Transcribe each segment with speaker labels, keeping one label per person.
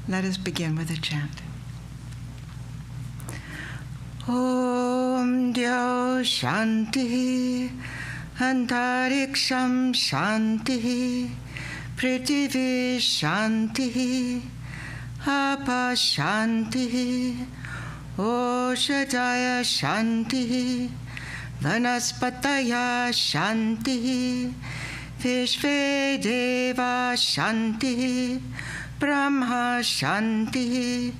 Speaker 1: Let us begin with a chant. Om Dyo Shanti, Antariksham Shanti, Prithvi Shanti, Apa Shanti, Oshadaya Shanti, Vanaspataya Shanti, Vishve Deva Shanti, Brahma Shanti,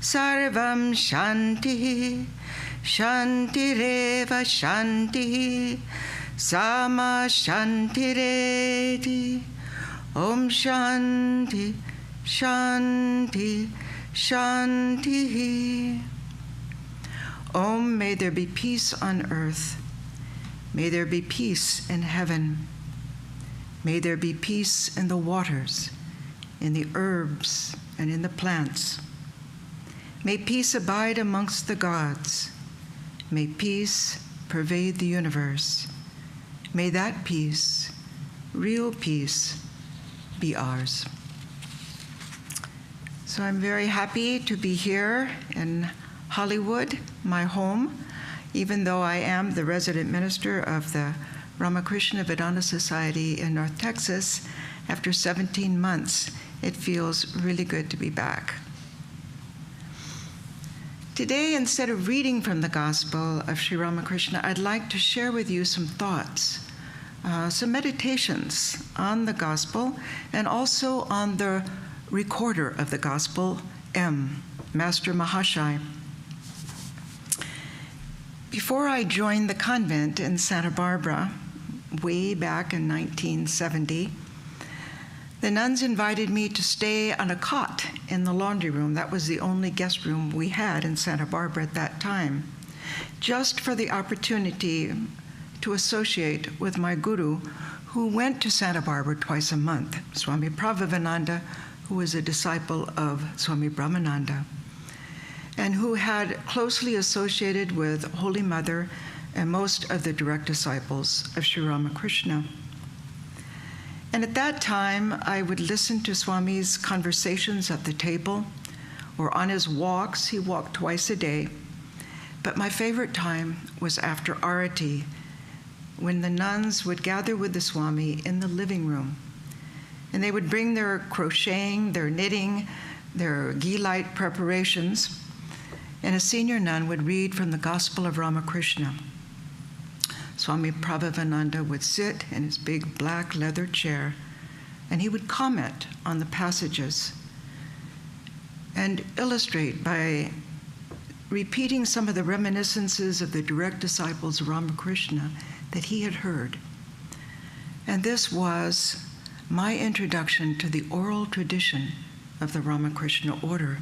Speaker 1: Sarvam Shanti, Shantireva Shanti, Sama Shantireti, Om Shanti, Shanti, Shanti. Om, may there be peace on earth. May there be peace in heaven. May there be peace in the waters, in the herbs, and in the plants. May peace abide amongst the gods. May peace pervade the universe. May that peace, real peace, be ours. So I'm very happy to be here in Hollywood, my home, even though I am the resident minister of the Ramakrishna Vedanta Society in North Texas. After 17 months, it feels really good to be back. Today, instead of reading from the Gospel of Sri Ramakrishna, I'd like to share with you some thoughts, some meditations on the Gospel, and also on the recorder of the Gospel, M, Master Mahashai. Before I joined the convent in Santa Barbara, way back in 1970, the nuns invited me to stay on a cot in the laundry room. That was the only guest room we had in Santa Barbara at that time, just for the opportunity to associate with my guru, who went to Santa Barbara twice a month, Swami Pravrajika, who was a disciple of Swami Brahmananda, and who had closely associated with Holy Mother and most of the direct disciples of Sri Ramakrishna. And at that time, I would listen to Swami's conversations at the table or on his walks. He walked twice a day. But my favorite time was after Arati, when the nuns would gather with the Swami in the living room. And they would bring their crocheting, their knitting, their ghee light preparations, and a senior nun would read from the Gospel of Ramakrishna. Swami Prabhavananda would sit in his big black leather chair, and he would comment on the passages and illustrate by repeating some of the reminiscences of the direct disciples of Ramakrishna that he had heard. And this was my introduction to the oral tradition of the Ramakrishna order,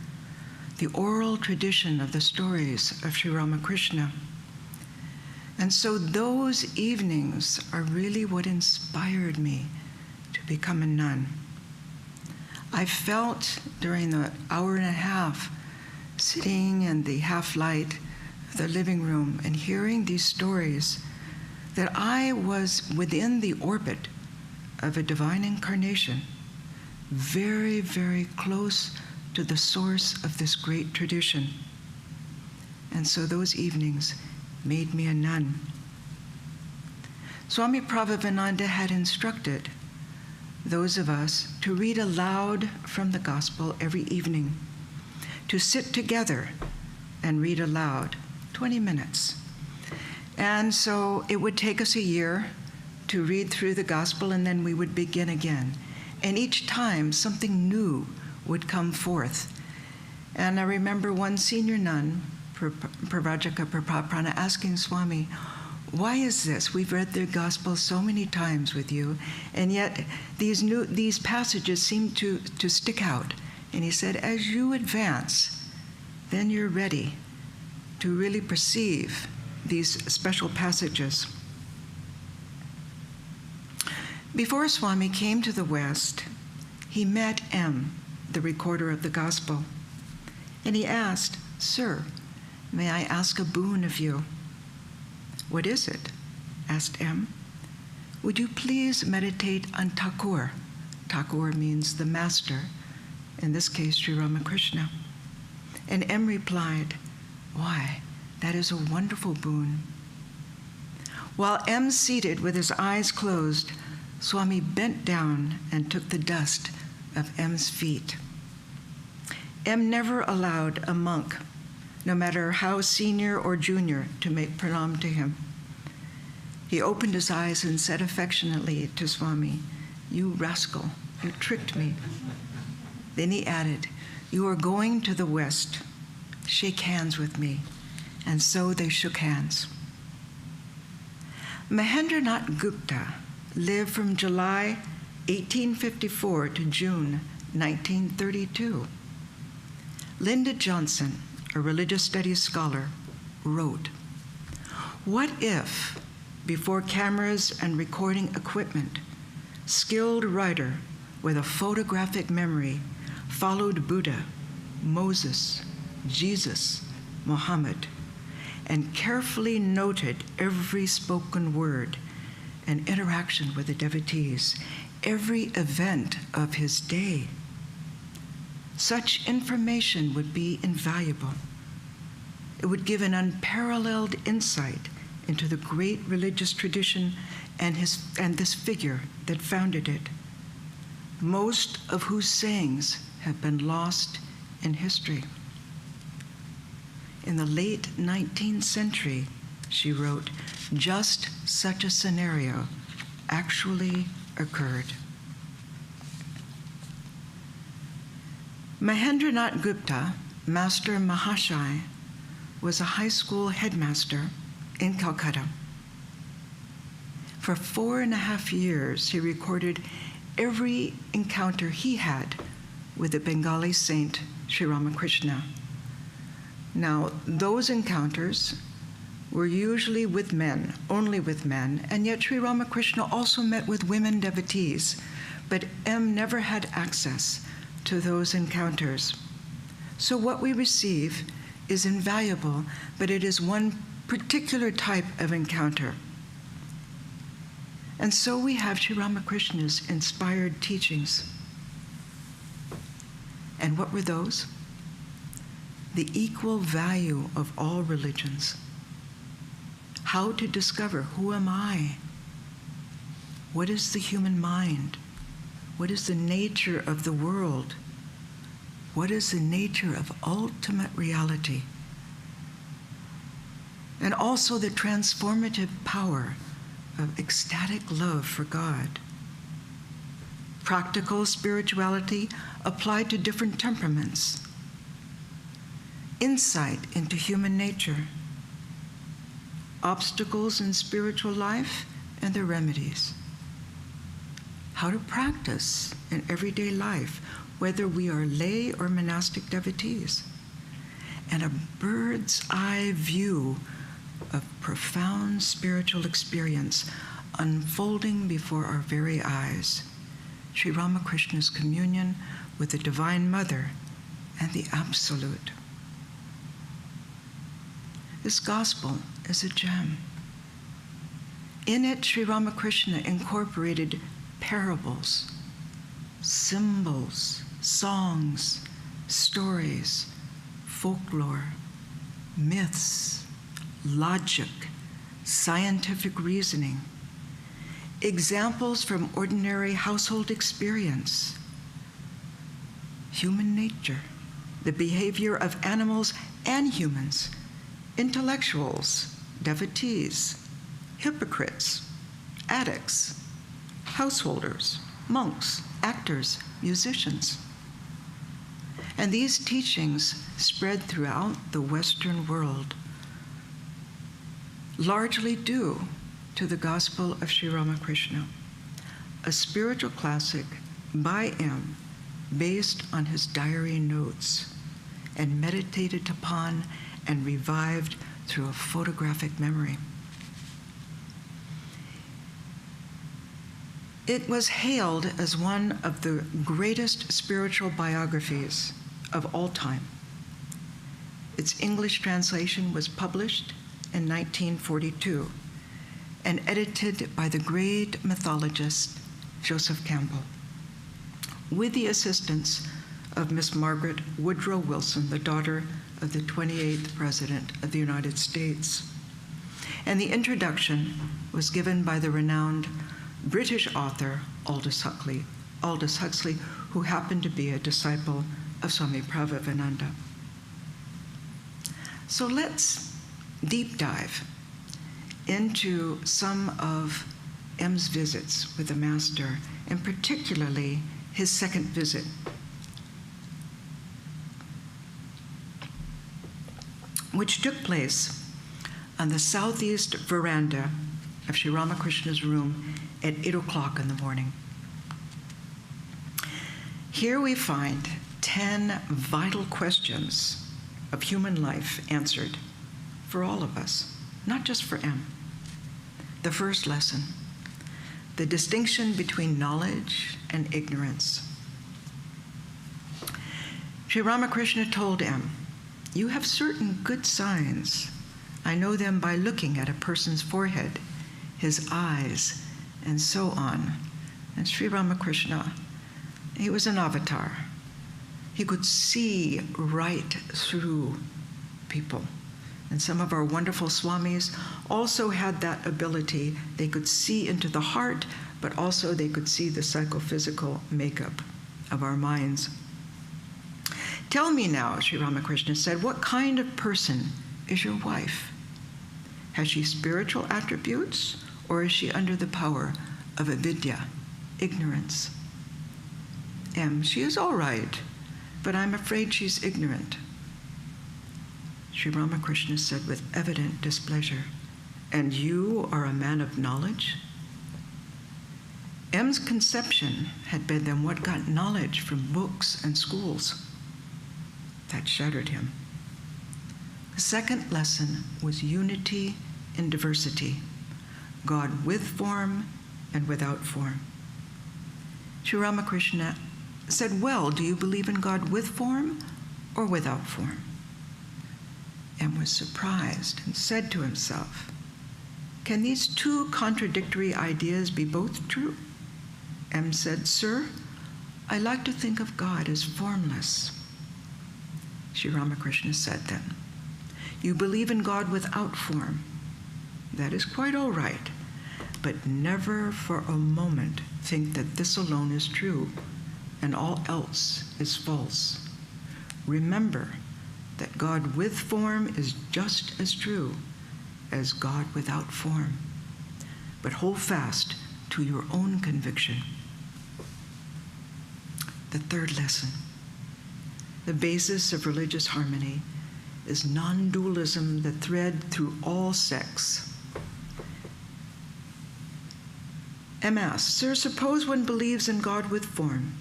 Speaker 1: the oral tradition of the stories of Sri Ramakrishna. And so those evenings are really what inspired me to become a nun. I felt during the hour and a half sitting in the half light of the living room and hearing these stories that I was within the orbit of a divine incarnation, very, very close to the source of this great tradition. And so those evenings made me a nun. Swami Prabhavananda had instructed those of us to read aloud from the Gospel every evening, to sit together and read aloud, 20 minutes. And so it would take us a year to read through the Gospel, and then we would begin again. And each time, something new would come forth. And I remember one senior nun, Pravrajika Brahmaprana, asking Swami, why is this? We've read the Gospel so many times with you, and yet these passages seem to stick out. And he said, as you advance, then you're ready to really perceive these special passages. Before Swami came to the West, he met M, the recorder of the Gospel, and he asked, Sir, may I ask a boon of you? What is it? Asked M. Would you please meditate on Thakur? Thakur means the master, in this case, Sri Ramakrishna. And M replied, "Why, that is a wonderful boon." While M seated with his eyes closed, Swami bent down and took the dust of M's feet. M never allowed a monk, no matter how senior or junior, to make pranam to him. He opened his eyes and said affectionately to Swami, "You rascal, you tricked me." Then he added, "You are going to the West. Shake hands with me." And so they shook hands. Mahendranath Gupta lived from July 1854 to June 1932. Linda Johnson, a religious studies scholar, wrote, "What if, before cameras and recording equipment, skilled writer with a photographic memory followed Buddha, Moses, Jesus, Muhammad, and carefully noted every spoken word and interaction with the devotees, every event of his day? Such information would be invaluable. It would give an unparalleled insight into the great religious tradition and this figure that founded it, most of whose sayings have been lost in history." In the late 19th century, she wrote, just such a scenario actually occurred. Mahendranath Gupta, Master Mahashai, was a high school headmaster in Calcutta. For 4.5 years, he recorded every encounter he had with the Bengali saint Sri Ramakrishna. Now, those encounters were usually with men, only with men, and yet Sri Ramakrishna also met with women devotees, but M never had access to those encounters. So what we receive is invaluable, but it is one particular type of encounter. And so we have Sri Ramakrishna's inspired teachings. And what were those? The equal value of all religions. How to discover, who am I? What is the human mind? What is the nature of the world? What is the nature of ultimate reality? And also the transformative power of ecstatic love for God. Practical spirituality applied to different temperaments. Insight into human nature. Obstacles in spiritual life and their remedies. How to practice in everyday life, whether we are lay or monastic devotees. And a bird's eye view of profound spiritual experience unfolding before our very eyes. Sri Ramakrishna's communion with the Divine Mother and the Absolute. This gospel is a gem. In it, Sri Ramakrishna incorporated parables, symbols, songs, stories, folklore, myths, logic, scientific reasoning, examples from ordinary household experience, human nature, the behavior of animals and humans, intellectuals, devotees, hypocrites, addicts, householders, monks, actors, musicians. And these teachings spread throughout the Western world, largely due to the Gospel of Sri Ramakrishna, a spiritual classic by M, based on his diary notes and meditated upon and revived through a photographic memory. It was hailed as one of the greatest spiritual biographies of all time. Its English translation was published in 1942 and edited by the great mythologist Joseph Campbell, with the assistance of Miss Margaret Woodrow Wilson, the daughter of the 28th President of the United States. And the introduction was given by the renowned British author Aldous Huxley, who happened to be a disciple of Swami Pravrajika. So let's deep dive into some of M's visits with the Master, and particularly his second visit. Which took place on the southeast veranda of Sri Ramakrishna's room at 8 o'clock in the morning. Here we find 10 vital questions of human life answered for all of us, not just for M. The first lesson, the distinction between knowledge and ignorance. Sri Ramakrishna told M, "You have certain good signs. I know them by looking at a person's forehead, his eyes, and so on." And Sri Ramakrishna, he was an avatar. He could see right through people. And some of our wonderful swamis also had that ability. They could see into the heart, but also they could see the psychophysical makeup of our minds. "Tell me now," Sri Ramakrishna said, "what kind of person is your wife? Has she spiritual attributes, or is she under the power of avidya, ignorance?" M, "She is all right, but I'm afraid she's ignorant." Sri Ramakrishna said with evident displeasure, "And you are a man of knowledge?" M's conception had been then what got knowledge from books and schools. That shattered him. The second lesson was unity in diversity, God with form and without form. Sri Ramakrishna said, "Well, do you believe in God with form or without form?" And was surprised and said to himself, "Can these two contradictory ideas be both true?" M said, "Sir, I like to think of God as formless." Sri Ramakrishna said then, "You believe in God without form. That is quite all right, but never for a moment think that this alone is true and all else is false. Remember that God with form is just as true as God without form, but hold fast to your own conviction." The third lesson, the basis of religious harmony is non-dualism, the thread through all sects. M asked, "Sir, suppose one believes in God with form.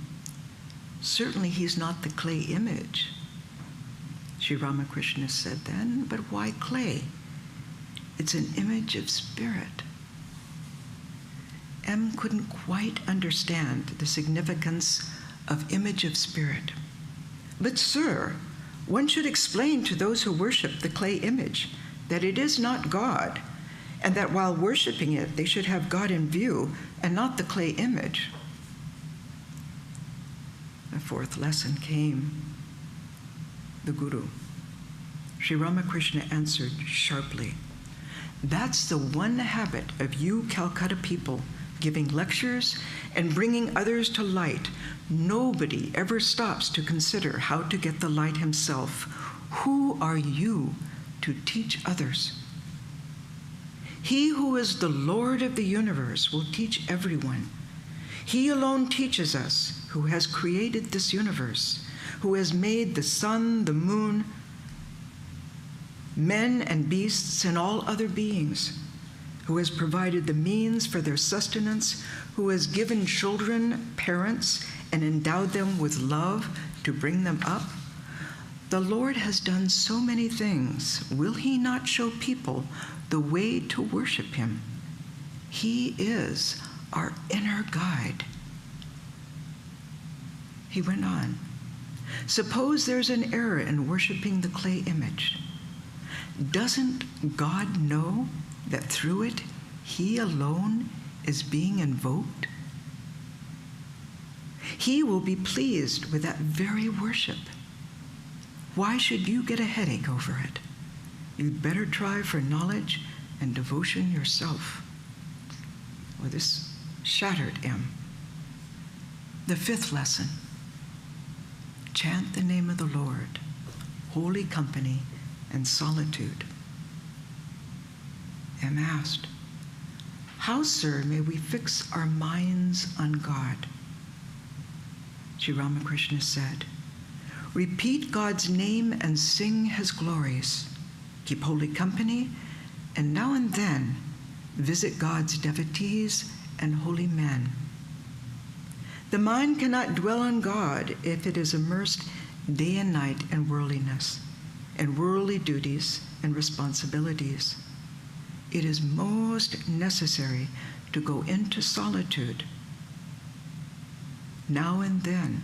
Speaker 1: Certainly he's not the clay image." Sri Ramakrishna said then, "But why clay? It's an image of spirit." M couldn't quite understand the significance of image of spirit. "But sir, one should explain to those who worship the clay image that it is not God, and that while worshiping it, they should have God in view and not the clay image." The fourth lesson came. The Guru. Sri Ramakrishna answered sharply, "That's the one habit of you Calcutta people, giving lectures and bringing others to light. Nobody ever stops to consider how to get the light himself. Who are you to teach others? He who is the Lord of the universe will teach everyone. He alone teaches us, who has created this universe, who has made the sun, the moon, men and beasts and all other beings, who has provided the means for their sustenance, who has given children parents and endowed them with love to bring them up. The Lord has done so many things. Will he not show people the way to worship him? He is our inner guide." He went on, "Suppose there's an error in worshiping the clay image. Doesn't God know that through it, he alone is being invoked? He will be pleased with that very worship. Why should you get a headache over it? You'd better try for knowledge and devotion yourself. Well, this shattered him. The fifth lesson. Chant the name of the Lord, holy company, and solitude. M asked, how, sir, may we fix our minds on God? Sri Ramakrishna said, repeat God's name and sing his glories. Keep holy company, and now and then visit God's devotees and holy men. The mind cannot dwell on God if it is immersed day and night in worldliness, and worldly duties and responsibilities. It is most necessary to go into solitude now and then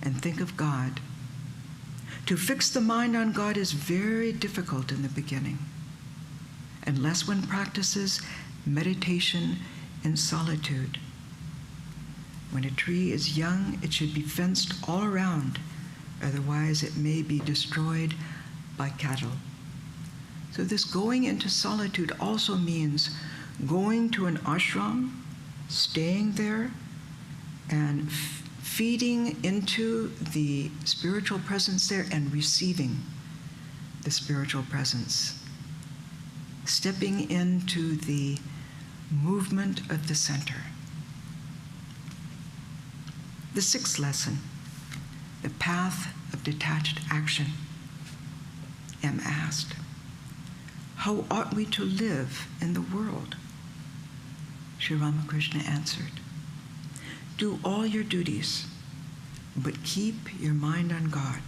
Speaker 1: and think of God. To fix the mind on God is very difficult in the beginning, unless one practices meditation in solitude. When a tree is young, it should be fenced all around, otherwise it may be destroyed by cattle. So this going into solitude also means going to an ashram, staying there, and feeding into the spiritual presence there and receiving the spiritual presence. Stepping into the movement of the center. The sixth lesson, the path of detached action. M asked, how ought we to live in the world? Sri Ramakrishna answered, do all your duties, but keep your mind on God.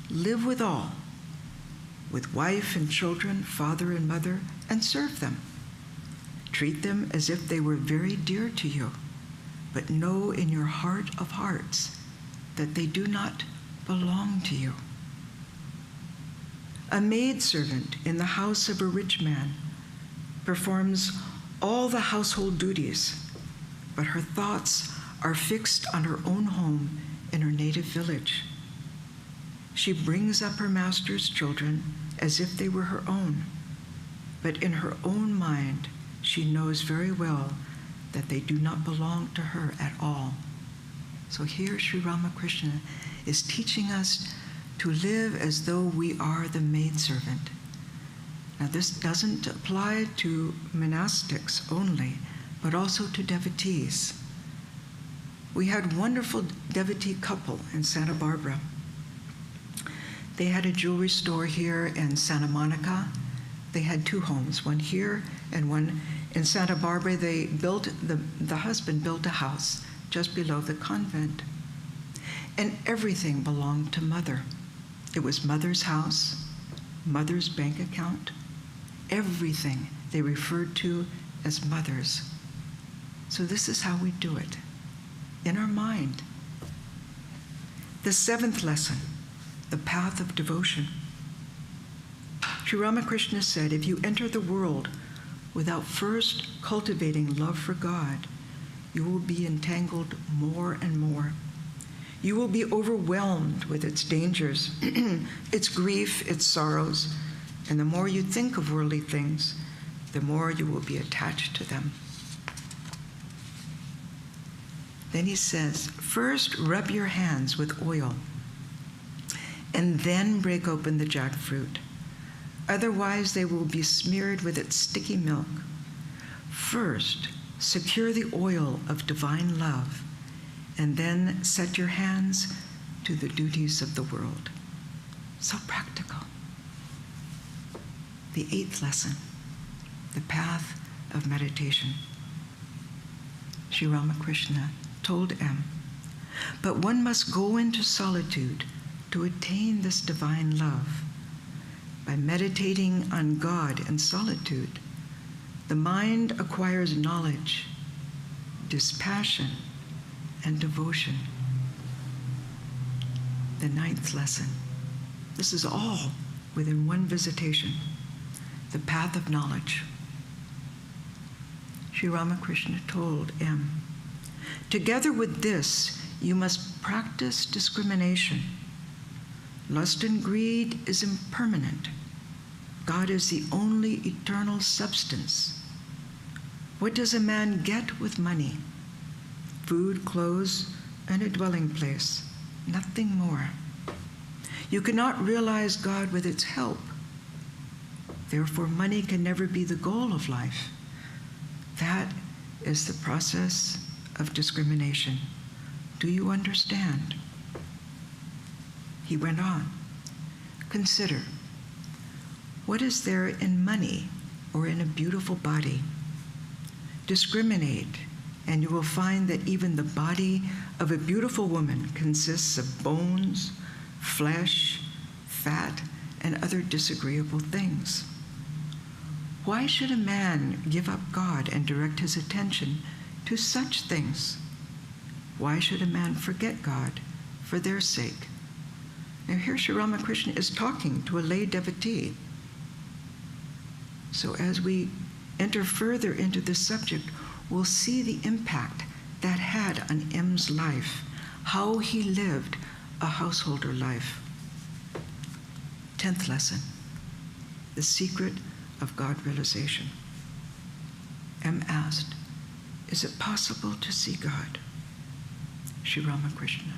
Speaker 1: Live with all, with wife and children, father and mother, and serve them. Treat them as if they were very dear to you, but know in your heart of hearts that they do not belong to you. A maidservant in the house of a rich man performs all the household duties, but her thoughts are fixed on her own home in her native village. She brings up her master's children as if they were her own, but in her own mind, she knows very well that they do not belong to her at all. So here Sri Ramakrishna is teaching us to live as though we are the maidservant. Now this doesn't apply to monastics only, but also to devotees. We had a wonderful devotee couple in Santa Barbara. They had a jewelry store here in Santa Monica. They had two homes, one here and one in Santa Barbara. They built, the husband built a house just below the convent. And everything belonged to Mother. It was Mother's house, Mother's bank account. Everything they referred to as Mother's. So this is how we do it, in our mind. The seventh lesson, the path of devotion. Sri Ramakrishna said, if you enter the world without first cultivating love for God, you will be entangled more and more. You will be overwhelmed with its dangers, its grief, its sorrows, and the more you think of worldly things, the more you will be attached to them. Then he says, first rub your hands with oil, and then break open the jackfruit. Otherwise, they will be smeared with its sticky milk. First, secure the oil of divine love, and then set your hands to the duties of the world. So practical. The eighth lesson, the path of meditation. Sri Ramakrishna told M, but one must go into solitude to attain this divine love. By meditating on God in solitude, the mind acquires knowledge, dispassion, and devotion. The ninth lesson. This is all within one visitation. The path of knowledge. Sri Ramakrishna told M, together with this, You must practice discrimination. Lust and greed is impermanent. God is the only eternal substance. What does a man get with money? Food, clothes, and a dwelling place. Nothing more. You cannot realize God with its help. Therefore, money can never be the goal of life. That is the process of discrimination. Do you understand? He went on. Consider, what is there in money or in a beautiful body? Discriminate, and you will find that even the body of a beautiful woman consists of bones, flesh, fat, and other disagreeable things. Why should a man give up God and direct his attention to such things? Why should a man forget God for their sake? Now here Sri Ramakrishna is talking to a lay devotee. So as we enter further into this subject, we'll see the impact that had on M's life, how he lived a householder life. 10th lesson, the secret of God realization. M asked, is it possible to see God? Sri Ramakrishna,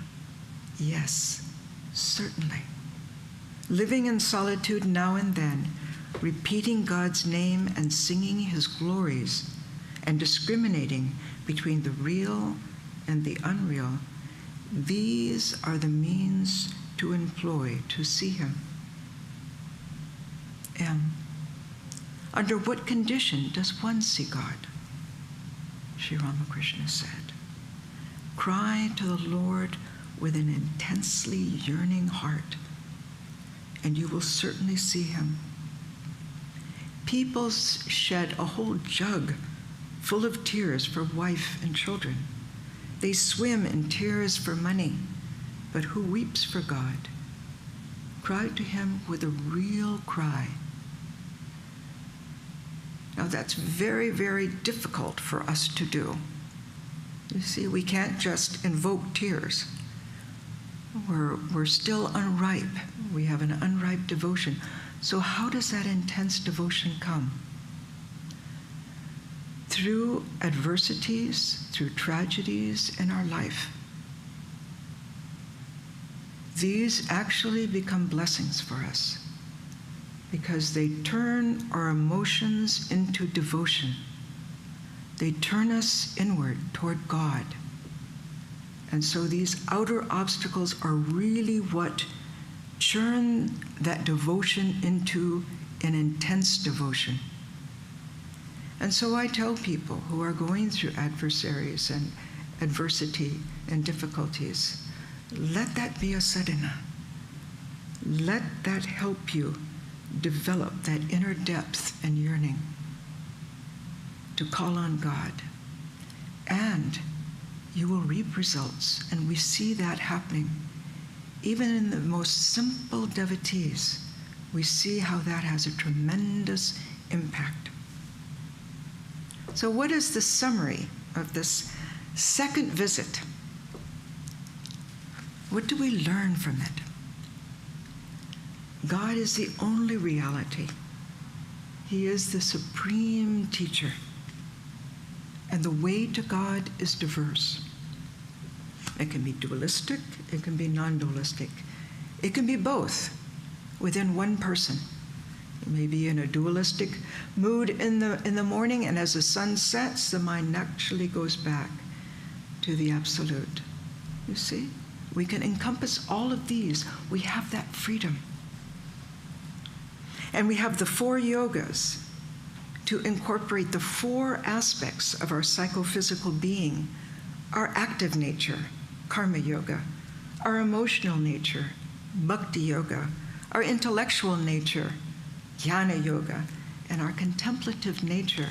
Speaker 1: yes, certainly. Living in solitude now and then, repeating God's name and singing his glories, and discriminating between the real and the unreal, these are the means to employ to see him. M. Under what condition does one see God? Sri Ramakrishna said, cry to the Lord with an intensely yearning heart, and you will certainly see him. People shed a whole jug full of tears for wife and children. They swim in tears for money, but who weeps for God? Cry to him with a real cry. Now that's very, very difficult for us to do. You see, we can't just invoke tears. We're still unripe. We have an unripe devotion. So how does that intense devotion come? Through adversities, through tragedies in our life. These actually become blessings for us because they turn our emotions into devotion. They turn us inward toward God. And so these outer obstacles are really what churn that devotion into an intense devotion. And so I tell people who are going through adversaries and adversity and difficulties, let that be a sadhana. Let that help you develop that inner depth and yearning to call on God. And you will reap results. And we see that happening. Even in the most simple devotees, we see how that has a tremendous impact. So what is the summary of this second visit? What do we learn from it? God is the only reality. He is the supreme teacher. And the way to God is diverse. It can be dualistic, it can be non-dualistic. It can be both within one person. It may be in a dualistic mood in the morning, and as the sun sets, the mind naturally goes back to the absolute. You see? We can encompass all of these. We have that freedom. And we have the 4 yogas to incorporate the 4 aspects of our psychophysical being: our active nature, karma yoga, our emotional nature, bhakti yoga, our intellectual nature, jnana yoga, and our contemplative nature,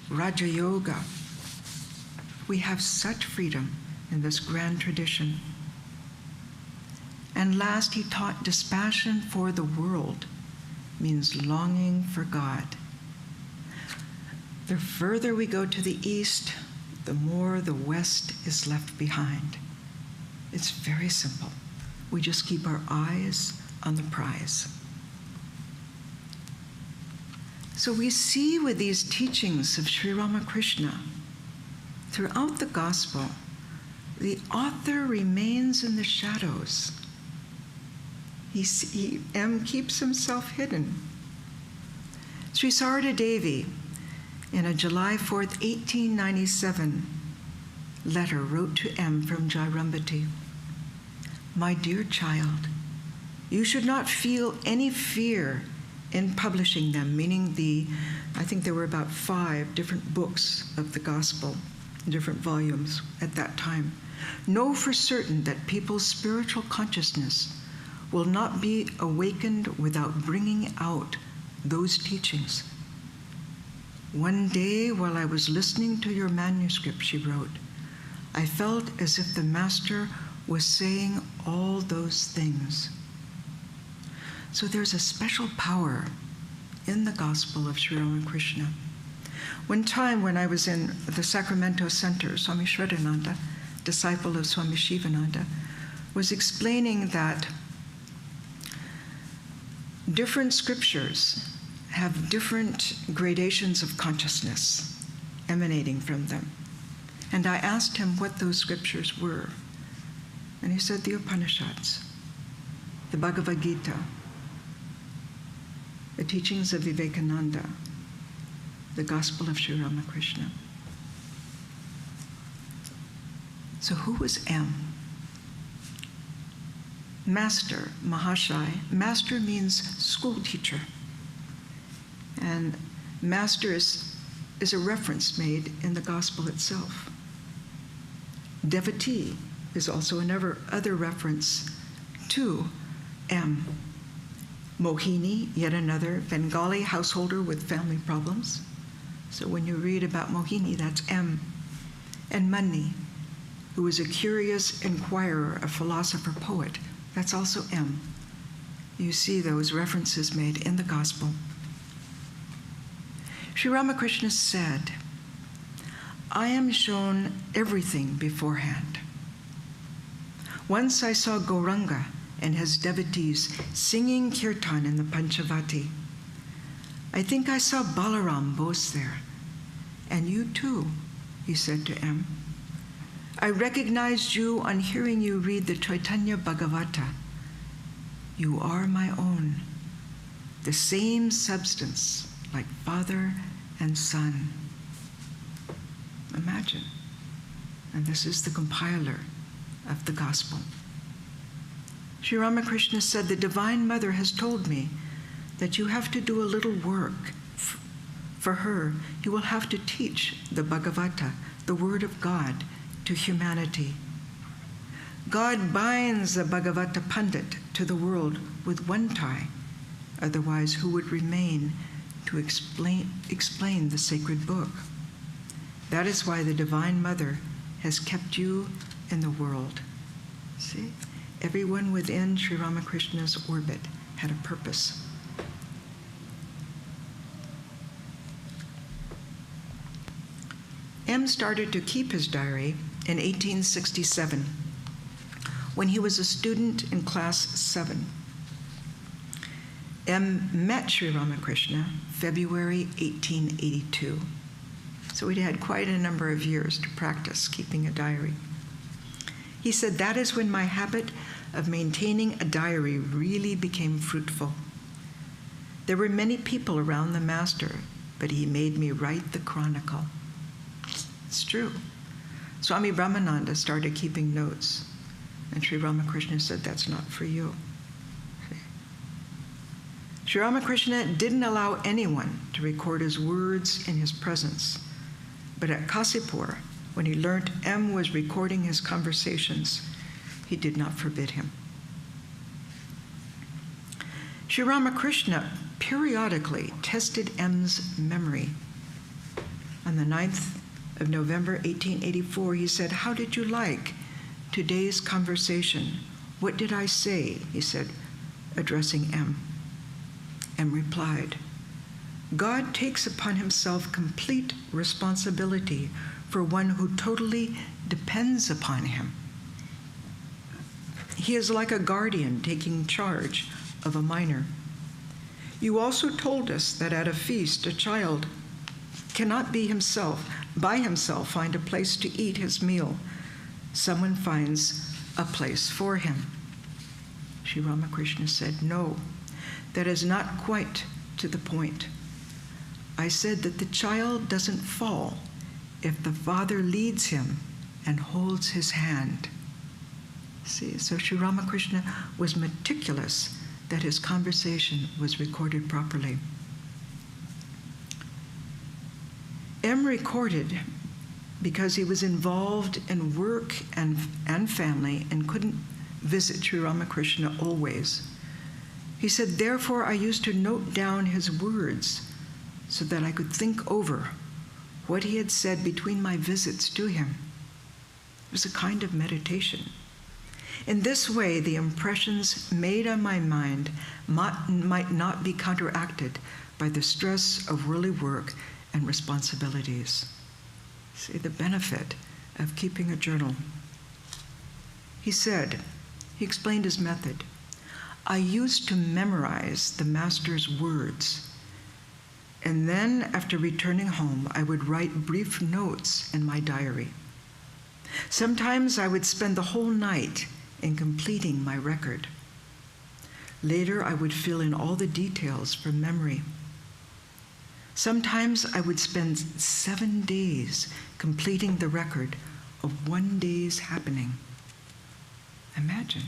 Speaker 1: raja yoga. We have such freedom in this grand tradition. And last, he taught dispassion for the world means longing for God. The further we go to the east, the more the west is left behind. It's very simple. We just keep our eyes on the prize. So we see with these teachings of Sri Ramakrishna, throughout the gospel, the author remains in the shadows. M keeps himself hidden. Sri Sarada Devi, in a July 4th, 1897 letter, wrote to M from Jairambati, "My dear child, you should not feel any fear in publishing them," meaning I think there were about 5 different books of the gospel, different volumes at that time. "Know for certain that people's spiritual consciousness will not be awakened without bringing out those teachings. One day, while I was listening to your manuscript," she wrote, "I felt as if the Master was saying all those things." So there's a special power in the gospel of Sri Ramakrishna. One time when I was in the Sacramento Center, Swami Shraddhananda, disciple of Swami Shivananda, was explaining that different scriptures have different gradations of consciousness emanating from them. And I asked him what those scriptures were. And he said the Upanishads, the Bhagavad Gita, the teachings of Vivekananda, the Gospel of Sri Ramakrishna. So who was M? Master, Mahashai. Master means school teacher. And master is a reference made in the gospel itself. Devotee is also another reference to M. Mohini, yet another Bengali householder with family problems. So when you read about Mohini, that's M. And Mani, who is a curious inquirer, a philosopher poet, that's also M. You see those references made in the gospel. Sri Ramakrishna said, "I am shown everything beforehand. Once I saw Gauranga and his devotees singing kirtan in the Panchavati. I think I saw Balaram Bose there. And you too," he said to M. "I recognized you on hearing you read the Chaitanya Bhagavata. You are my own, the same substance, like father and son." Imagine. And this is the compiler of the gospel. Sri Ramakrishna said, "The Divine Mother has told me that you have to do a little work. For her, you will have to teach the Bhagavata, the Word of God, to humanity. God binds the Bhagavata Pandit to the world with one tie, otherwise who would remain to explain the sacred book? That is why the Divine Mother has kept you in the world." See? Everyone within Sri Ramakrishna's orbit had a purpose. M started to keep his diary in 1867 when he was a student in class 7. M met Sri Ramakrishna February 1882. So he had quite a number of years to practice keeping a diary. He said, "That is when my habit of maintaining a diary really became fruitful. There were many people around the Master, but he made me write the chronicle." It's true. Swami Brahmananda started keeping notes, and Sri Ramakrishna said, "That's not for you." Sri Ramakrishna didn't allow anyone to record his words in his presence, but at Kasipur, when he learnt M was recording his conversations, he did not forbid him. Sri Ramakrishna periodically tested M's memory. On the 9th of November 1884, he said, "How did you like today's conversation? What did I say?" he said, addressing M. M replied, "God takes upon himself complete responsibility for one who totally depends upon him." He is like a guardian taking charge of a minor. You also told us that at a feast, a child cannot by himself find a place to eat his meal. Someone finds a place for him. Sri Ramakrishna said, no, that is not quite to the point. I said that the child doesn't fall if the father leads him and holds his hand. See, so Sri Ramakrishna was meticulous that his conversation was recorded properly. M recorded because he was involved in work and family and couldn't visit Sri Ramakrishna always. He said, therefore, I used to note down his words so that I could think over what he had said between my visits to him. It was a kind of meditation. In this way, the impressions made on my mind might not be counteracted by the stress of worldly work and responsibilities. See the benefit of keeping a journal. He explained his method. I used to memorize the master's words, and then after returning home, I would write brief notes in my diary. Sometimes I would spend the whole night in completing my record. Later, I would fill in all the details from memory. Sometimes I would spend 7 days completing the record of one day's happening. Imagine.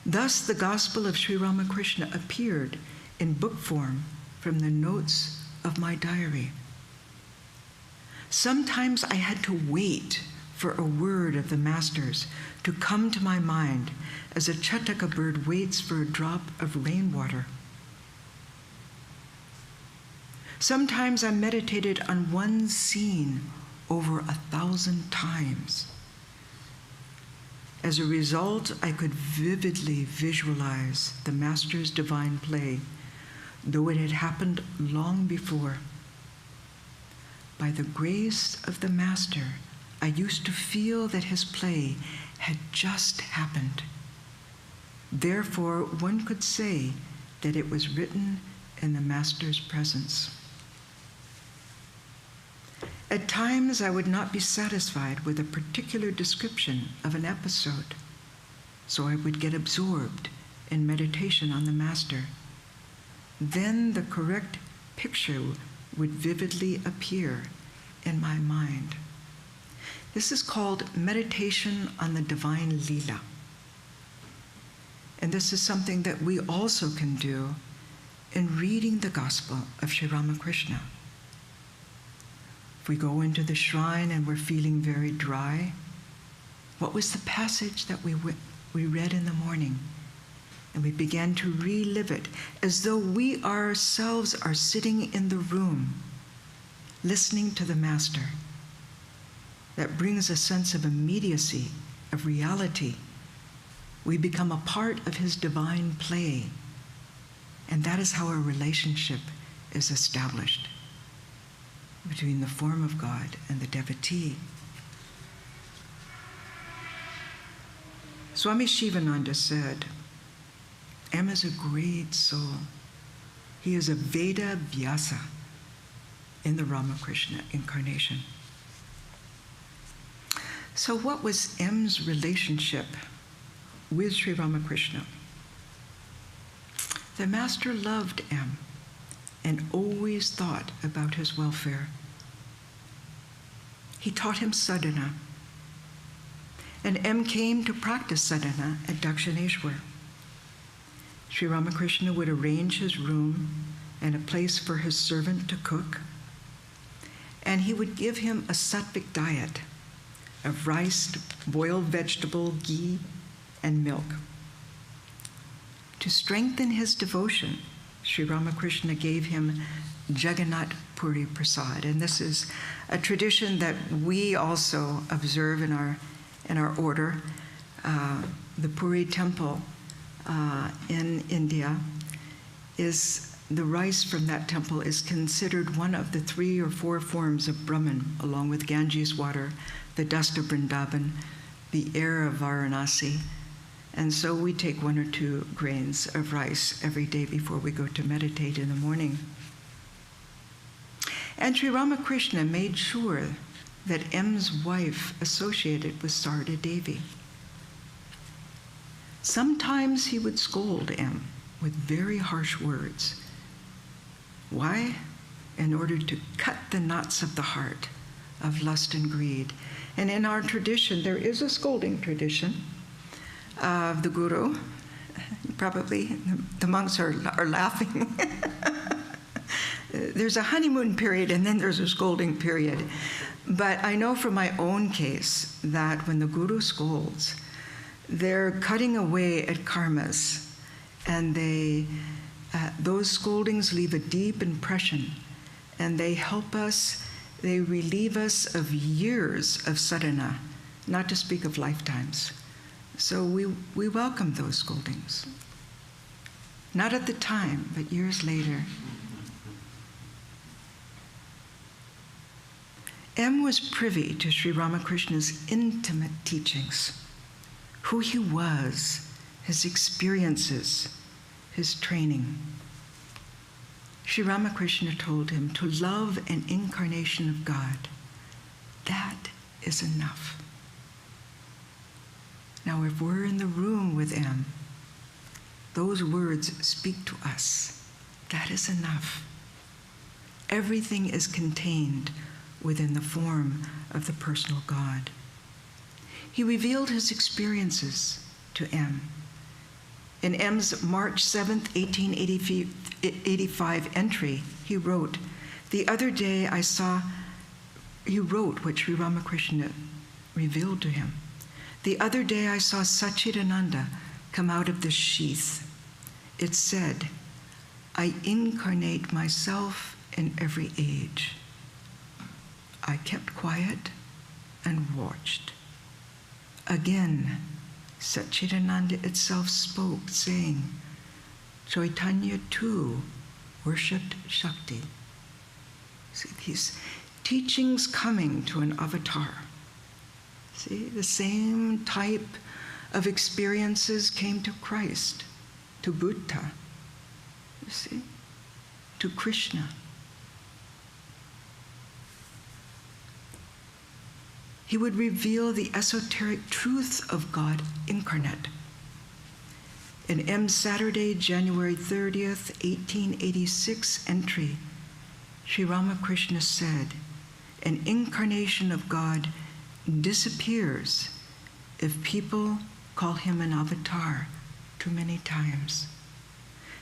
Speaker 1: Thus, the Gospel of Sri Ramakrishna appeared in book form from the notes of my diary. Sometimes I had to wait for a word of the Master's to come to my mind as a chataka bird waits for a drop of rainwater. Sometimes I meditated on one scene over 1,000 times. As a result, I could vividly visualize the Master's divine play, though it had happened long before. By the grace of the Master, I used to feel that his play had just happened. Therefore, one could say that it was written in the Master's presence. At times, I would not be satisfied with a particular description of an episode, so I would get absorbed in meditation on the Master. Then the correct picture would vividly appear in my mind. This is called meditation on the divine Leela. And this is something that we also can do in reading the Gospel of Sri Ramakrishna. If we go into the shrine and we're feeling very dry, what was the passage that we read in the morning? And we began to relive it as though we ourselves are sitting in the room, listening to the Master. That brings a sense of immediacy, of reality. We become a part of his divine play. And that is how a relationship is established between the form of God and the devotee. Swami Shivananda said, M is a great soul. He is a Veda Vyasa in the Ramakrishna incarnation. So what was M's relationship with Sri Ramakrishna? The Master loved M and always thought about his welfare. He taught him sadhana, and M came to practice sadhana at Dakshineshwar. Sri Ramakrishna would arrange his room and a place for his servant to cook, and he would give him a sattvic diet of rice, boiled vegetable, ghee, and milk. To strengthen his devotion, Sri Ramakrishna gave him Jagannath Puri Prasad, and this is a tradition that we also observe in our order. The Puri temple in India is the rice from that temple is considered one of the 3 or 4 forms of Brahman, along with Ganges water, the dust of Vrindavan, the air of Varanasi. And so we take 1 or 2 grains of rice every day before we go to meditate in the morning. And Sri Ramakrishna made sure that M's wife associated with Sarada Devi. Sometimes he would scold M with very harsh words. Why? In order to cut the knots of the heart of lust and greed. And in our tradition, there is a scolding tradition of the guru. Probably the monks are laughing. There's a honeymoon period and then there's a scolding period. But I know from my own case that when the guru scolds, they're cutting away at karmas, and those scoldings leave a deep impression, and they help us, they relieve us of years of sadhana, not to speak of lifetimes. So we welcome those scoldings. Not at the time, but years later. M was privy to Sri Ramakrishna's intimate teachings, who he was, his experiences, his training. Sri Ramakrishna told him to love an incarnation of God. That is enough. Now, if we're in the room with M, those words speak to us. That is enough. Everything is contained within the form of the personal God. He revealed his experiences to M. In M's March 7th, 1885 entry, he wrote, "The other day I saw," he wrote what Sri Ramakrishna revealed to him. "The other day I saw Satchidananda come out of the sheath. It said, 'I incarnate myself in every age.' I kept quiet and watched. Again, Satchidananda itself spoke, saying, 'Chaitanya too worshipped Shakti.'" See, these teachings coming to an avatar. See, the same type of experiences came to Christ, to Buddha, you see, to Krishna. He would reveal the esoteric truth of God incarnate. In M. Saturday, January 30th, 1886 entry, Sri Ramakrishna said, "An incarnation of God disappears if people call him an avatar too many times.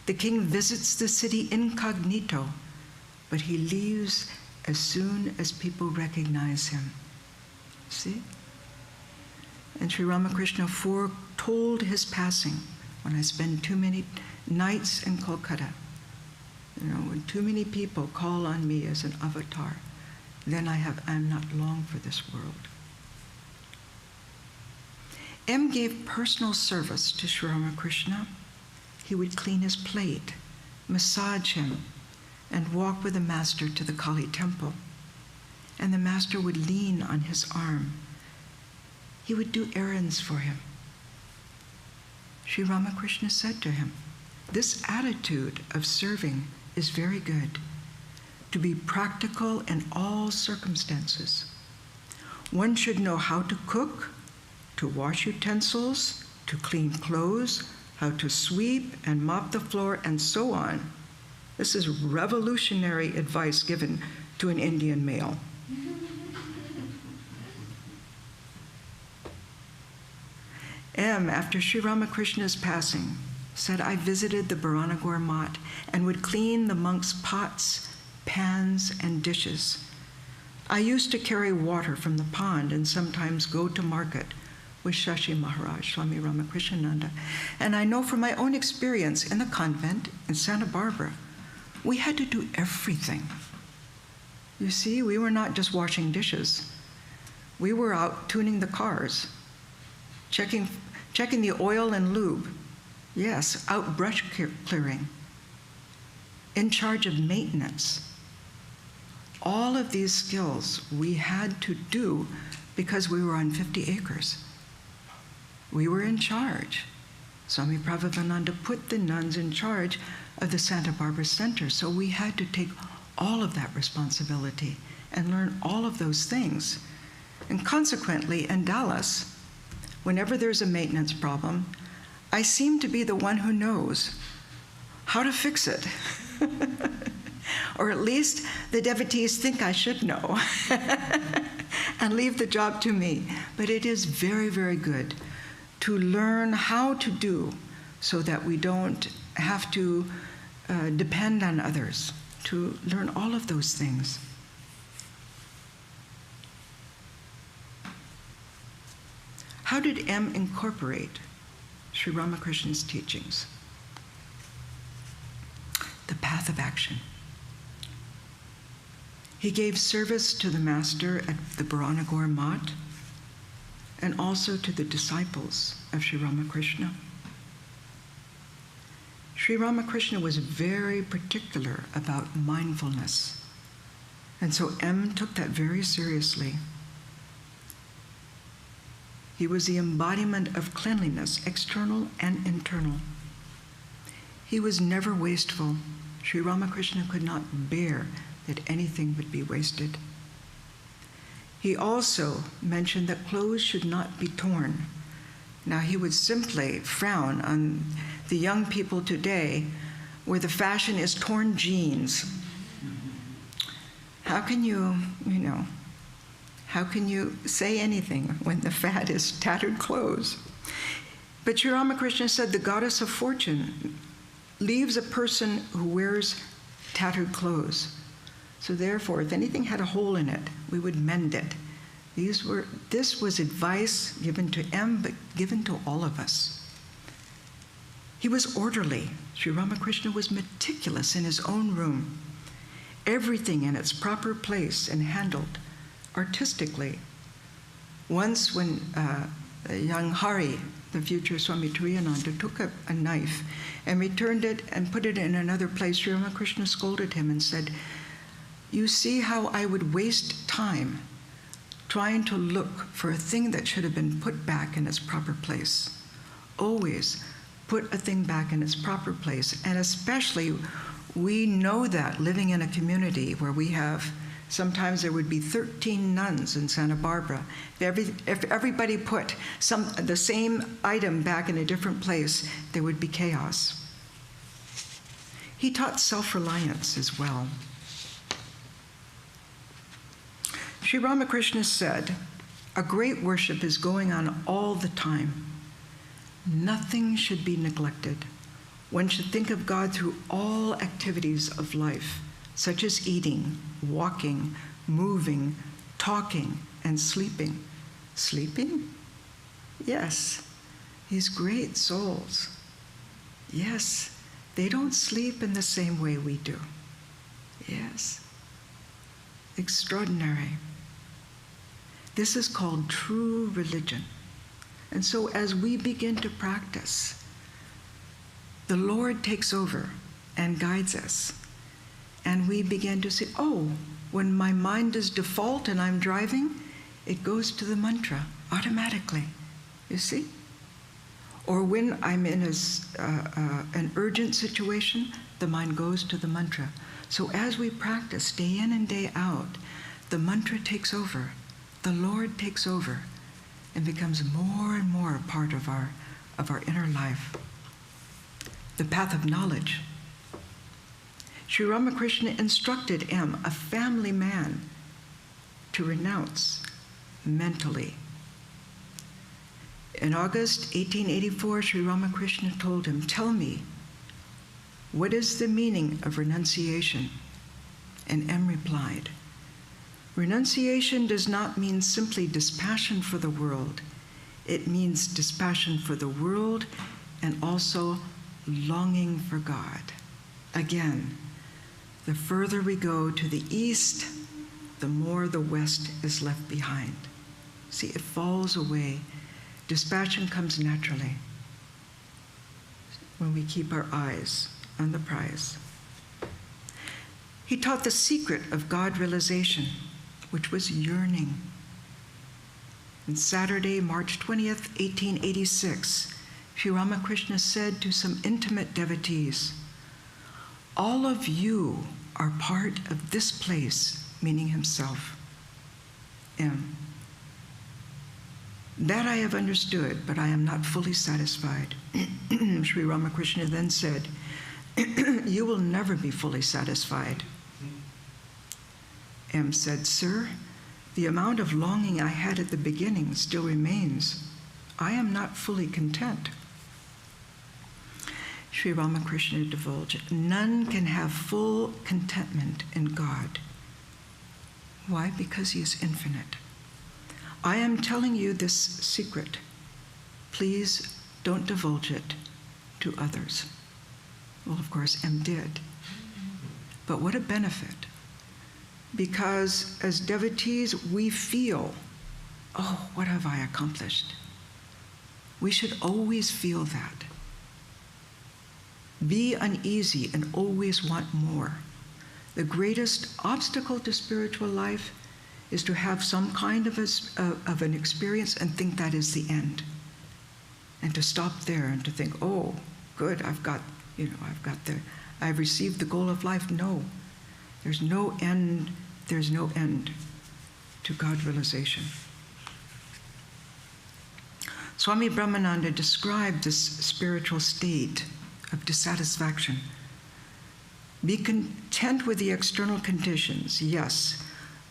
Speaker 1: The king visits the city incognito, but he leaves as soon as people recognize him." See? And Sri Ramakrishna foretold his passing when I spend too many nights in Kolkata. You know, when too many people call on me as an avatar, then I'm not long for this world. M gave personal service to Sri Ramakrishna. He would clean his plate, massage him, and walk with the master to the Kali temple. And the master would lean on his arm. He would do errands for him. Sri Ramakrishna said to him, "This attitude of serving is very good, to be practical in all circumstances. One should know how to cook, to wash utensils, to clean clothes, how to sweep and mop the floor, and so on." This is revolutionary advice given to an Indian male. M, after Sri Ramakrishna's passing, said, "I visited the Bharanagore Mat and would clean the monks' pots, pans, and dishes. I used to carry water from the pond and sometimes go to market with Shashi Maharaj, Swami Ramakrishnananda. And I know from my own experience in the convent in Santa Barbara, we had to do everything. You see, we were not just washing dishes. We were out tuning the cars, checking the oil and lube. Yes, out brush clearing, in charge of maintenance. All of these skills we had to do because we were on 50 acres. We were in charge. Swami Prabhupada put the nuns in charge of the Santa Barbara Center, so we had to take all of that responsibility and learn all of those things. And consequently, in Dallas, whenever there's a maintenance problem, I seem to be the one who knows how to fix it. Or at least the devotees think I should know and leave the job to me. But it is very, very good to learn how to do so that we don't have to depend on others, to learn all of those things. How did M incorporate Sri Ramakrishna's teachings? The path of action. He gave service to the master at the Baranagar Mat and also to the disciples of Sri Ramakrishna. Sri Ramakrishna was very particular about mindfulness, and so M took that very seriously. He was the embodiment of cleanliness, external and internal. He was never wasteful. Sri Ramakrishna could not bear that anything would be wasted. He also mentioned that clothes should not be torn. Now, he would simply frown on the young people today where the fashion is torn jeans. How can you how can you say anything when the fad is tattered clothes? But Sri Ramakrishna said the goddess of fortune leaves a person who wears tattered clothes. So therefore, if anything had a hole in it, we would mend it. This was advice given to M, but given to all of us. He was orderly. Sri Ramakrishna was meticulous in his own room. Everything in its proper place and handled artistically. Once when young Hari, the future Swami Triyananda, took a knife and returned it and put it in another place, Sri Ramakrishna scolded him and said, "You see how I would waste time trying to look for a thing that should have been put back in its proper place. Always put a thing back in its proper place." And especially, we know that living in a community where we have, sometimes there would be 13 nuns in Santa Barbara. If everybody put the same item back in a different place, there would be chaos. He taught self-reliance as well. Sri Ramakrishna said, "A great worship is going on all the time. Nothing should be neglected. One should think of God through all activities of life, such as eating, walking, moving, talking, and sleeping." Sleeping? Yes, these great souls. Yes, they don't sleep in the same way we do. Yes. Extraordinary. This is called true religion. And so as we begin to practice, the Lord takes over and guides us. And we begin to say, oh, when my mind is default and I'm driving, it goes to the mantra automatically, you see? Or when I'm in an urgent situation, the mind goes to the mantra. So as we practice day in and day out, the mantra takes over, the Lord takes over, and becomes more and more a part of our inner life. The path of knowledge. Sri Ramakrishna instructed M, a family man, to renounce mentally. In August 1884, Sri Ramakrishna told him, "Tell me, what is the meaning of renunciation?" And M replied, "Renunciation does not mean simply dispassion for the world. It means dispassion for the world and also longing for God." Again, the further we go to the east, the more the west is left behind. See, it falls away. Dispassion comes naturally when we keep our eyes on the prize. He taught the secret of God realization, which was yearning. On Saturday, March 20th, 1886, Sri Ramakrishna said to some intimate devotees, "All of you are part of this place," meaning himself. M. "That I have understood, but I am not fully satisfied." Sri Ramakrishna then said, "You will never be fully satisfied." M said, "Sir, the amount of longing I had at the beginning still remains. I am not fully content." Sri Ramakrishna divulged, "None can have full contentment in God." Why? Because he is infinite. I am telling you this secret. Please don't divulge it to others. Well, of course, M did. But what a benefit. Because as devotees, we feel, oh, what have I accomplished? We should always feel that. Be uneasy and always want more. The greatest obstacle to spiritual life is to have some kind of an experience and think that is the end. And to stop there and to think, oh, good, I've received the goal of life. No, there's no end to God realization. Swami Brahmananda described this spiritual state of dissatisfaction. Be content with the external conditions, yes,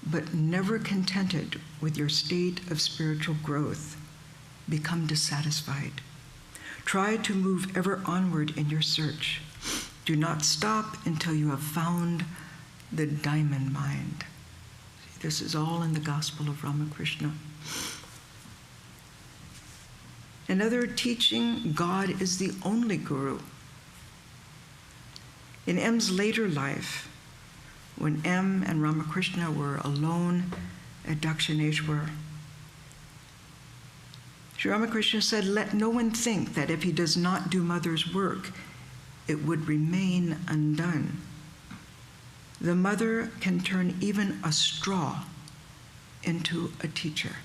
Speaker 1: but never contented with your state of spiritual growth. Become dissatisfied. Try to move ever onward in your search. Do not stop until you have found the diamond mind. This is all in the Gospel of Ramakrishna. Another teaching, God is the only guru. In M's later life, when M and Ramakrishna were alone at Dakshineshwar, Sri Ramakrishna said, "Let no one think that if he does not do mother's work, it would remain undone. The mother can turn even a straw into a teacher."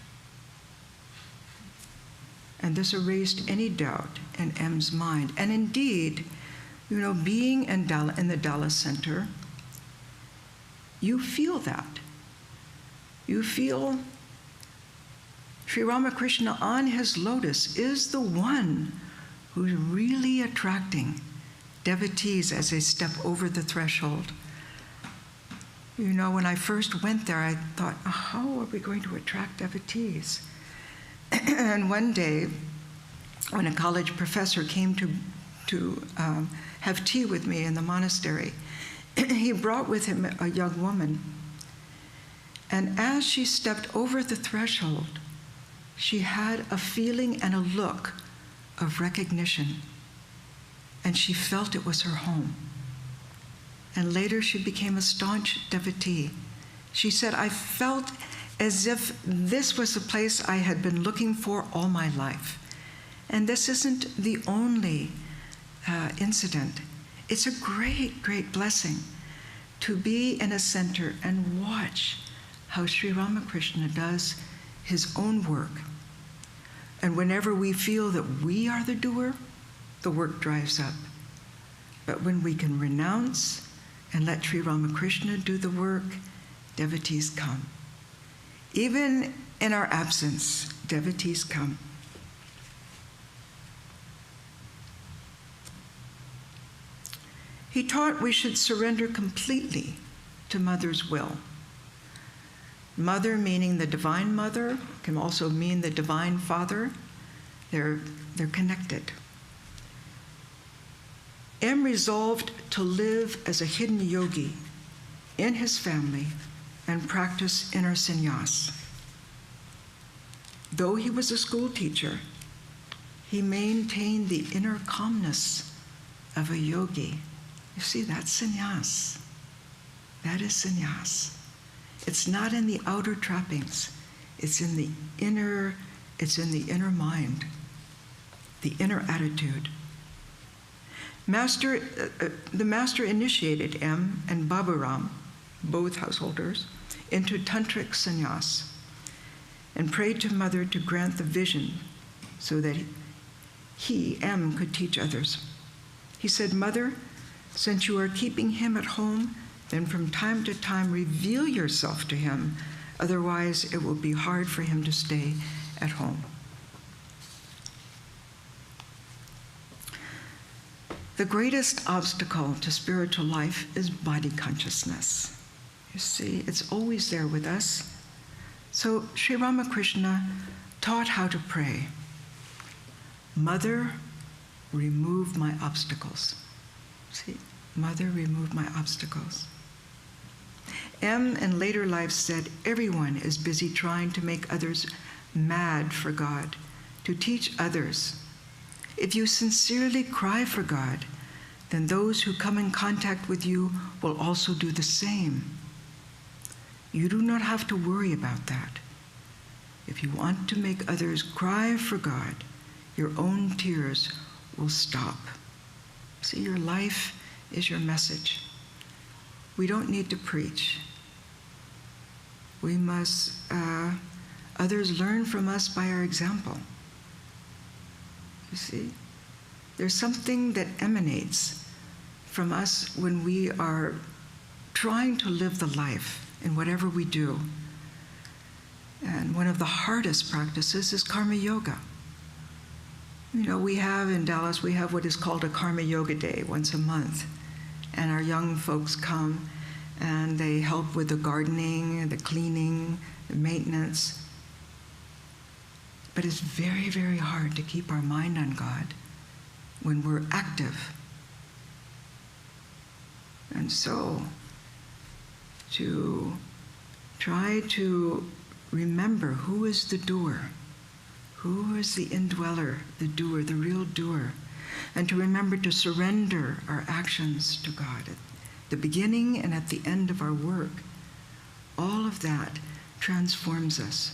Speaker 1: And this erased any doubt in M's mind. And indeed, being in the Dallas Center, you feel that. You feel Sri Ramakrishna on his lotus is the one who's really attracting devotees as they step over the threshold. When I first went there, I thought, how are we going to attract devotees? And one day, when a college professor came to have tea with me in the monastery, he brought with him a young woman. And as she stepped over the threshold, she had a feeling and a look of recognition. And she felt it was her home. And later she became a staunch devotee. She said, "I felt as if this was the place I had been looking for all my life." And this isn't the only incident. It's a great, great blessing to be in a center and watch how Sri Ramakrishna does his own work. And whenever we feel that we are the doer, the work dries up. But when we can renounce and let Sri Ramakrishna do the work, devotees come. Even in our absence, devotees come. He taught we should surrender completely to Mother's will. Mother meaning the Divine Mother, can also mean the Divine Father. They're connected. M resolved to live as a hidden yogi in his family and practice inner sannyas. Though he was a school teacher, he maintained the inner calmness of a yogi. You see, that's sannyas. That is sannyas. It's not in the outer trappings. It's in the inner mind, the inner attitude. The master initiated M and Baburam, both householders, into tantric sannyas. and prayed to Mother to grant the vision so that he, M, could teach others. He said, "Mother, since you are keeping him at home, then from time to time reveal yourself to him. Otherwise, it will be hard for him to stay at home." The greatest obstacle to spiritual life is body consciousness. You see, it's always there with us. So Sri Ramakrishna taught how to pray. "Mother, remove my obstacles." See, "Mother, remove my obstacles." M in later life said, "Everyone is busy trying to make others mad for God, to teach others. If you sincerely cry for God, then those who come in contact with you will also do the same. You do not have to worry about that. If you want to make others cry for God, your own tears will stop." See, your life is your message. We don't need to preach. We must, others learn from us by our example. You see, there's something that emanates from us when we are trying to live the life in whatever we do. And one of the hardest practices is karma yoga. You know, we have in Dallas, we have what is called a karma yoga day once a month. And our young folks come and they help with the gardening, the cleaning, the maintenance. But it's very, very hard to keep our mind on God when we're active. And so, to try to remember who is the doer, who is the indweller, the doer, the real doer, and to remember to surrender our actions to God at the beginning and at the end of our work. All of that transforms us.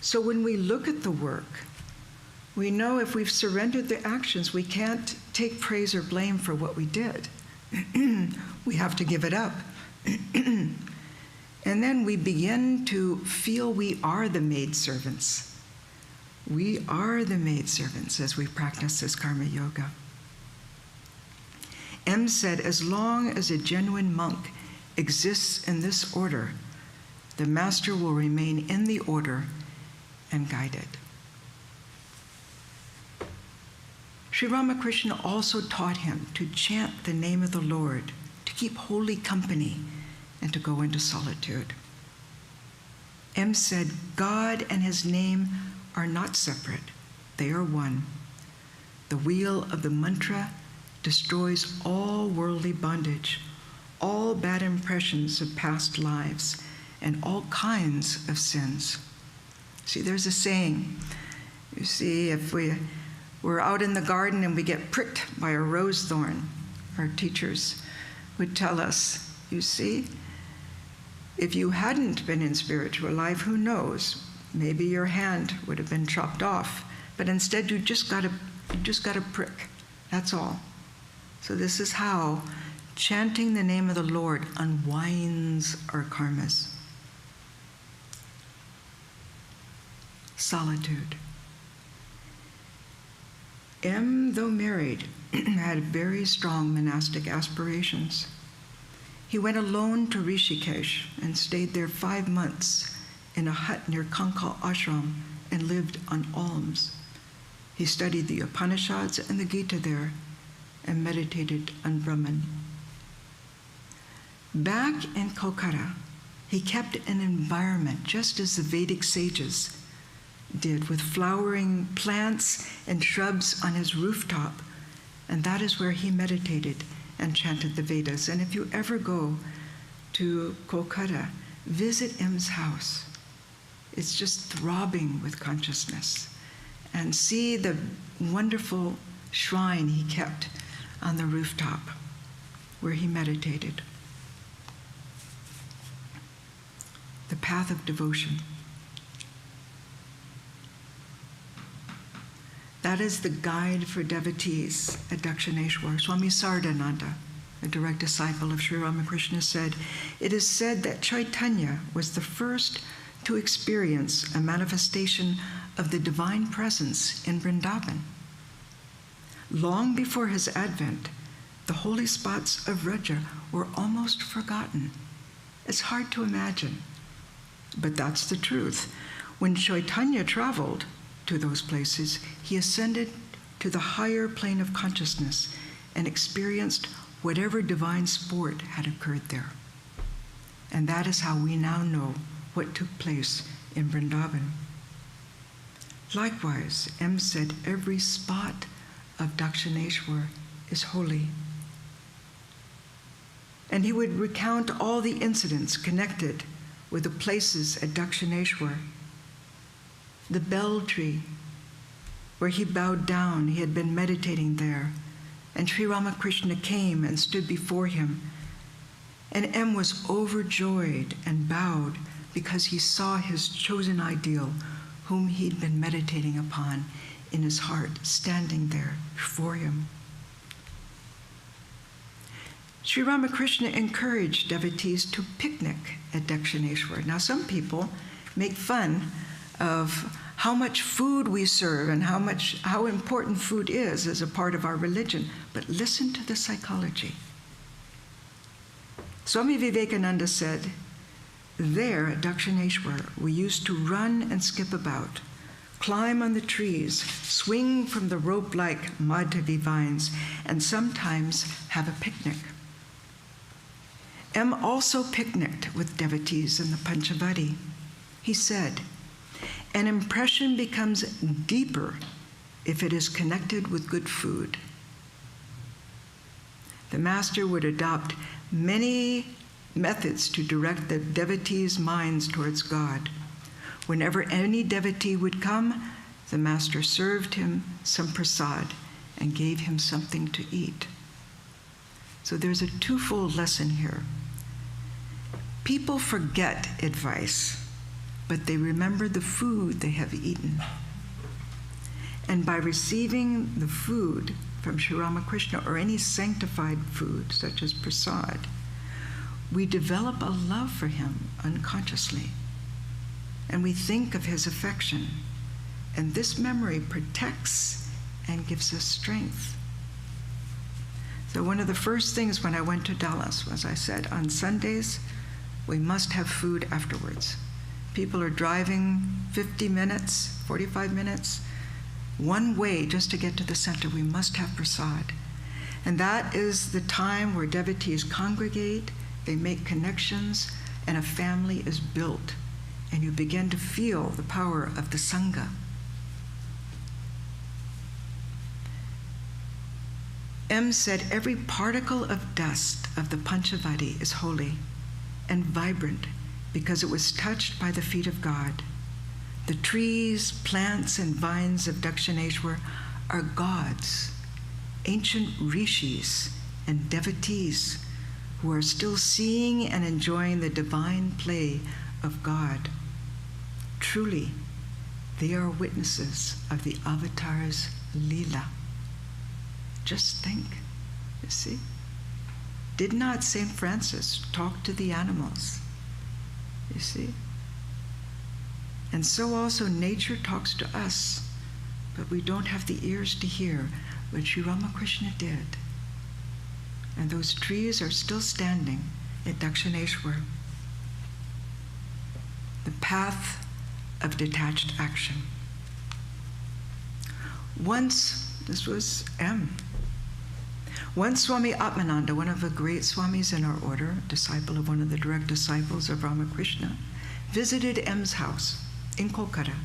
Speaker 1: So when we look at the work, we know if we've surrendered the actions, we can't take praise or blame for what we did. We have to give it up. And then we begin to feel we are the maidservants. We are the maidservants as we practice this karma yoga. M said, "As long as a genuine monk exists in this order, the master will remain in the order and guide it." Sri Ramakrishna also taught him to chant the name of the Lord, to keep holy company, and to go into solitude. M said, "God and his name are not separate, they are one. The wheel of the mantra destroys all worldly bondage, all bad impressions of past lives, and all kinds of sins." See, there's a saying, you see, if we're out in the garden and we get pricked by a rose thorn, our teachers would tell us, you see, if you hadn't been in spiritual life, who knows, maybe your hand would have been chopped off, but instead you just got a prick, that's all. So this is how chanting the name of the Lord unwinds our karmas. Solitude. M, though married, had very strong monastic aspirations. He went alone to Rishikesh and stayed there 5 months in a hut near Kankal Ashram and lived on alms. He studied the Upanishads and the Gita there and meditated on Brahman. Back in Kolkata, he kept an environment just as the Vedic sages did, with flowering plants and shrubs on his rooftop, and that is where he meditated and chanted the Vedas. And if you ever go to Kolkata, visit M's house. It's just throbbing with consciousness. And see the wonderful shrine he kept on the rooftop where he meditated. The path of devotion. That is the guide for devotees at Dakshineshwar. Swami Sardananda, a direct disciple of Sri Ramakrishna, said, "It is said that Chaitanya was the first to experience a manifestation of the divine presence in Vrindavan. Long before his advent, the holy spots of Vraja were almost forgotten. It's hard to imagine, but that's the truth. When Chaitanya traveled to those places, he ascended to the higher plane of consciousness and experienced whatever divine sport had occurred there. And that is how we now know what took place in Vrindavan. Likewise, M said every spot of Dakshineshwar is holy. And he would recount all the incidents connected with the places at Dakshineshwar. The bell tree, where he bowed down, he had been meditating there, and Sri Ramakrishna came and stood before him. And M was overjoyed and bowed because he saw his chosen ideal, whom he'd been meditating upon in his heart, standing there before him. Sri Ramakrishna encouraged devotees to picnic at Dakshineshwar. Now, some people make fun of how much food we serve and how important food is as a part of our religion. But listen to the psychology. Swami Vivekananda said, there at Dakshineshwar, we used to run and skip about, climb on the trees, swing from the rope-like madhavi vines, and sometimes have a picnic. M also picnicked with devotees in the Panchavati. He said, an impression becomes deeper if it is connected with good food. The master would adopt many methods to direct the devotees' minds towards God. Whenever any devotee would come, the master served him some prasad and gave him something to eat. So there's a twofold lesson here. People forget advice, but they remember the food they have eaten. And by receiving the food from Sri Ramakrishna or any sanctified food, such as prasad, we develop a love for him unconsciously. And we think of his affection. And this memory protects and gives us strength. So one of the first things when I went to Dallas was I said, on Sundays, we must have food afterwards. People are driving 50 minutes, 45 minutes, one way just to get to the center. We must have prasad. And that is the time where devotees congregate, they make connections, and a family is built. And you begin to feel the power of the Sangha. M said every particle of dust of the Panchavati is holy and vibrant because it was touched by the feet of God. The trees, plants, and vines of Dakshineshwar are gods, ancient rishis, and devotees who are still seeing and enjoying the divine play of God. Truly, they are witnesses of the Avatar's Leela. Just think, you see? Did not St. Francis talk to the animals? You see? And so also nature talks to us, but we don't have the ears to hear what Sri Ramakrishna did. And those trees are still standing at Dakshineshwar. The path of detached action. Once, this was M. Once Swami Atmananda, one of the great swamis in our order, disciple of one of the direct disciples of Ramakrishna, visited M's house in Kolkata.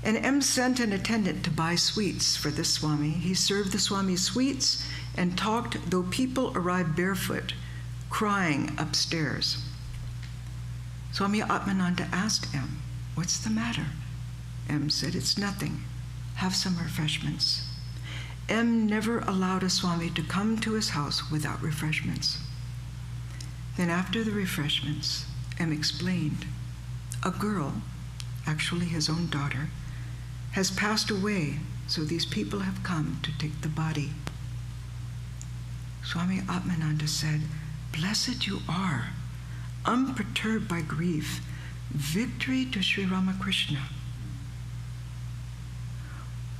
Speaker 1: And M sent an attendant to buy sweets for this Swami. He served the Swami sweets and talked, though people arrived barefoot, crying upstairs. Swami Atmananda asked M, "What's the matter?" M said, "It's nothing. Have some refreshments." M never allowed a Swami to come to his house without refreshments. Then after the refreshments, M explained, a girl, actually his own daughter, has passed away, so these people have come to take the body. Swami Atmananda said, "Blessed you are, unperturbed by grief, Victory to Sri Ramakrishna.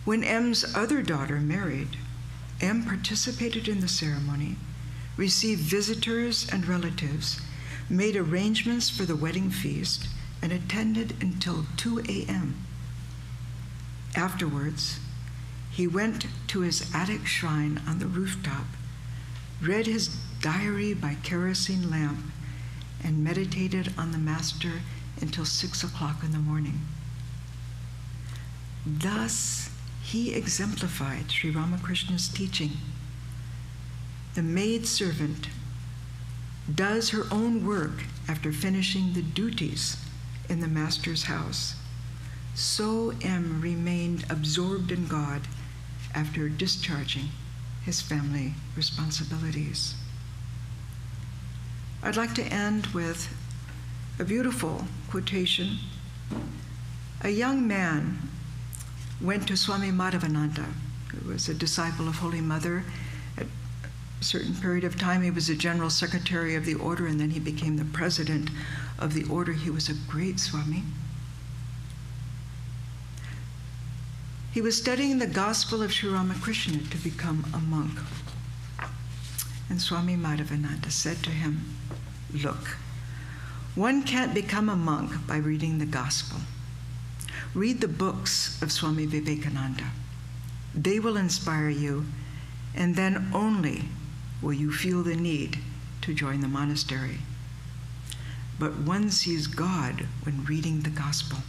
Speaker 1: When M's other daughter married, M participated in the ceremony, received visitors and relatives, made arrangements for the wedding feast, and attended until 2 a.m. Afterwards, he went to his attic shrine on the rooftop, read his diary by kerosene lamp, and meditated on the Master until 6 o'clock in the morning. Thus, he exemplified Sri Ramakrishna's teaching. The maidservant does her own work after finishing the duties in the Master's house. So M remained absorbed in God after discharging his family responsibilities. I'd like to end with a beautiful quotation. A young man went to Swami Madhavananda, who was a disciple of Holy Mother. At a certain period of time, he was the general secretary of the order, and then he became the president of the order. He was a great Swami. He was studying the gospel of Sri Ramakrishna to become a monk. And Swami Madhavananda said to him, "Look, one can't become a monk by reading the gospel. Read the books of Swami Vivekananda. They will inspire you, and then only will you feel the need to join the monastery. But one sees God when reading the gospel.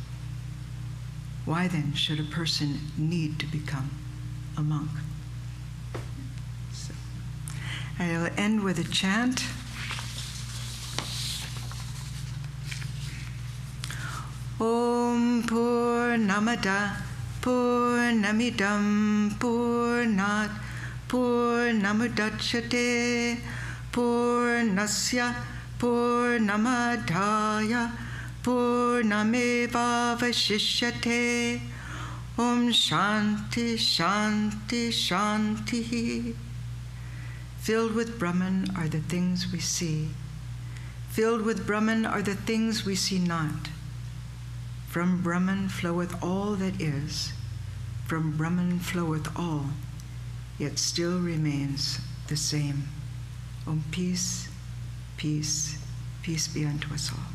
Speaker 1: Why then should a person need to become a monk?" So, I'll end with a chant. Om Purnamada Purnamidam Purnat Purnamudachyate Purnasya Purnamadhaya Purnameva Vashishyate. Om Shanti Shanti Shanti. Filled with Brahman are the things we see. Filled with Brahman are the things we see not. From Brahman floweth all that is. From Brahman floweth all, yet still remains the same. Om peace, peace, peace be unto us all.